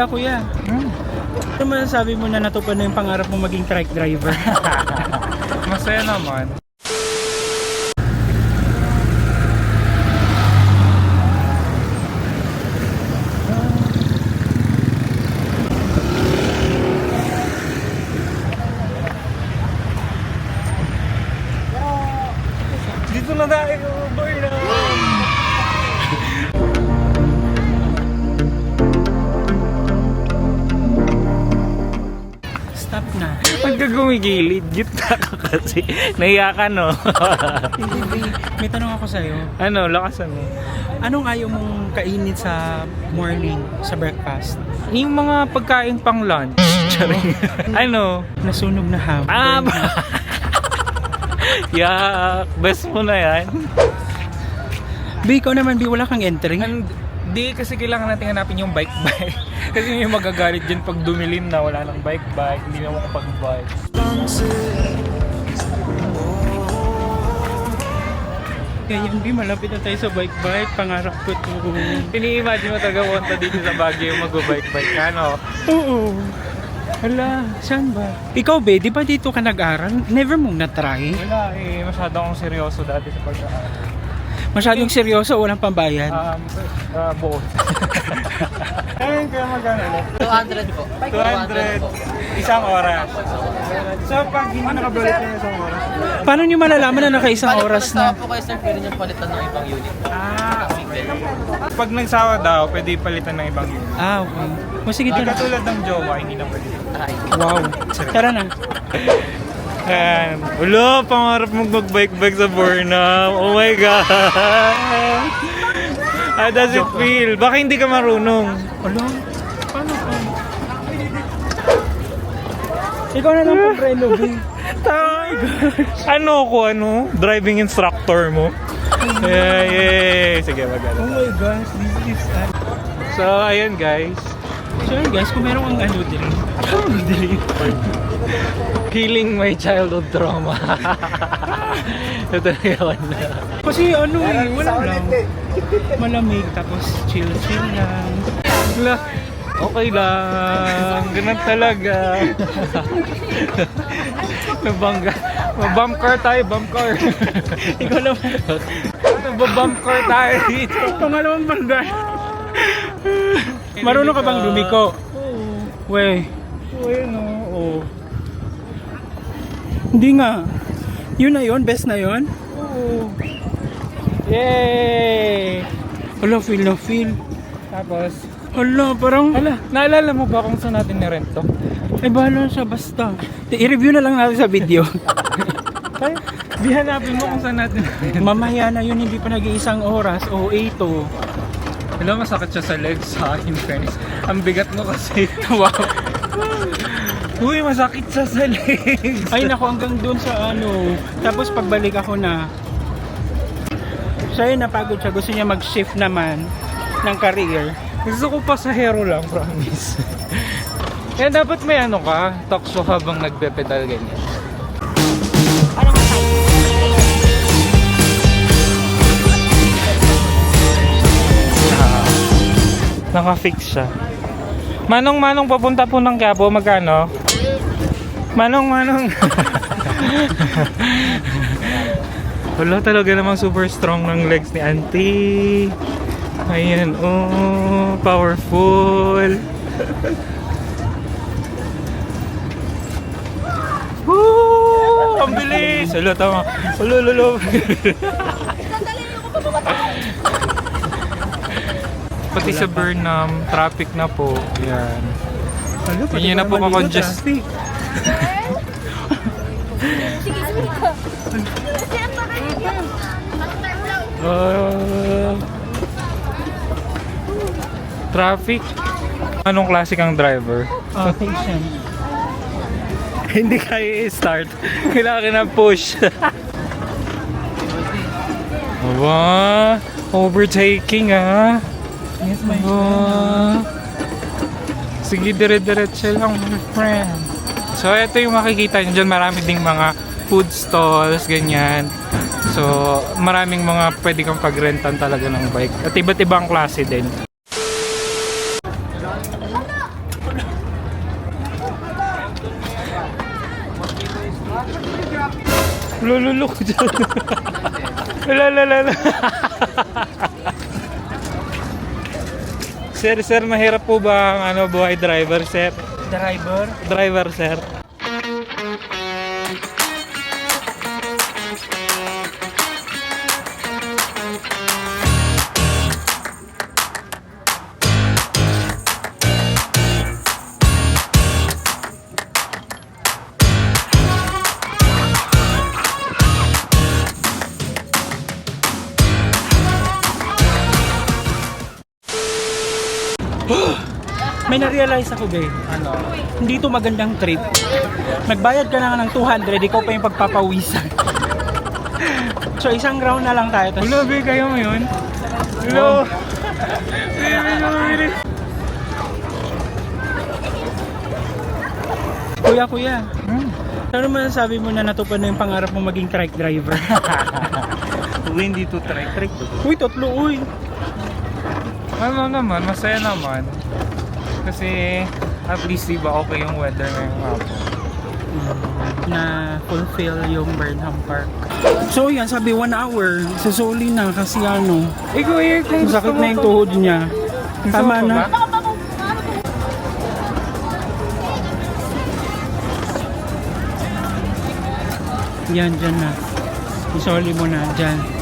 Kuya, ano masasabi mo na natupad na yung pangarap mo maging truck driver? Masaya naman. Dito na tayo, boy na! Stop na. Pagka gumigilid, gitna ka kasi. Nahiya ka, no? May tanong ako sa'yo. Ano, lakasan mo. Anong ayaw mong kainin sa morning, sa breakfast? Yung mga pagkain pang lunch. Charing. Ano? Nasunog na ham. Ah, yak, best mo na yan. Bi, ikaw naman, Bi, wala kang entering. Di kasi kailangan natin hanapin yung bike. Kasi yung magagalit dyan pag dumilim na wala nang bike, hindi na makapag-bike. Kaya yun, Bi, malapit na tayo sa bike. Pangarap ko to. Ini-imagine mo taga-punta dito sa Baguio yung mag-bike, ano? Oo. Hala, saan ba? Ikaw, Be, di ba dito ka nag-aral? Never mong na-try? Wala eh, masyado akong seryoso dati sa pag-aaral. Masyadong seryoso, walang pambayad. Buo. Ayun, kaya magkano ulit? 200 po. 200. Isang oras. So, pag hindi nakabalik na isang oras. Paano nyo malalaman na naka-isang oras na? po kayo sir, pwede nyo palitan ng ibang unit. Pag nagsawa daw, pwede palitan ng ibang unit. Ah, okay. O sige, tara. Katulad ng jowa, hindi na pwede. Wow. Tara na. Ayan. Wala, pangarap mong mag-bike sa Burnham. Oh my God! How does it feel? Baka hindi ka marunong. Hala, paano ka? Ikaw na lang pumpreno, Be. Ano ko, driving instructor mo? Yay! Sige, Oh maganda. my gosh, this is... So, ayan guys. So guys, kung meron kang dili. Healing my childhood trauma. Ito na yun. Kasi wala lang. Malamig, tapos chill lang. Wala. Okay lang. Ganun talaga. Mabump car tayo, bump car. Ikaw naman. Mabump car tayo dito. Pangalawang banda. Marunong ka bang lumiko? Oo. Wey. Ayun o. Hindi nga. Yun na yun? Best na yun? Oo. Yay! Hala, feel na feel. Tapos, Hala, parang... naalala mo ba kung saan natin ni-rent to? Ay, bahala siya, basta. I-review na lang natin sa video. Ay, di hanapin mo kung saan natin. Mamaya na yun, hindi pa nag-iisang oras. O, 8 o. Alam, masakit siya sa legs sa akin, friends. Ang bigat mo kasi. Wow. Uy, masakit siya sa legs. Ay, naku, hanggang dun sa Tapos pagbalik ako na. Siya napagod siya. Gusto niya mag-shift naman ng career. Gusto ko pasahero lang, promise. Kaya dapat may ka, talk show habang nagpe-pedal ganyan. Naka-fix siya. Manong papunta po ng Quiapo, magkano? Manong. Wala, talaga namang super strong ng legs ni Auntie. Ayan, powerful. Woo! Ang bilis! Hala, tama. Lolo. Pati sa Burnham, traffic na po. Ayan. Hindi na po ka-congest. Traffic. Anong klase kang driver? Patient. Hindi kaya i-start. Kailangan na push. Aba, overtaking Yes, my Aba. Sige, dire-diretso lang, my friend. So, ito yung makikita nyo dyan. Marami ding mga food stalls, ganyan. So, maraming mga pwede kang pagrentan talaga ng bike. At iba't ibang klase din. Lululok dyan. Lalalala. Sir, mahirap po ba ang buhay driver, sir? Driver, sir. May na-realize ako, babe. Ano? Hindi to magandang trip. Nagbayad ka na nga ng 200, ikaw pa yung pagpapawisan. So, isang round na lang tayo. Tas, Hello, babe, kayo mo yun? Hello. kuya. Ano man sabi mo na natupad na yung pangarap mo maging truck driver? Uy, hindi to try. Uy, tatlo, uy. Ano naman, masaya naman. Kasi at least diba okay yung weather ngayong hapon. Na fulfill yung Burnham Park. So yan, sabi 1 hour. Susuli na kasi ano. Ikaw kung gusto Sakit mo na yung to. tuhod niya. Gusto Tama mo na. ba? Yan, dyan na. Isoli mo na, dyan.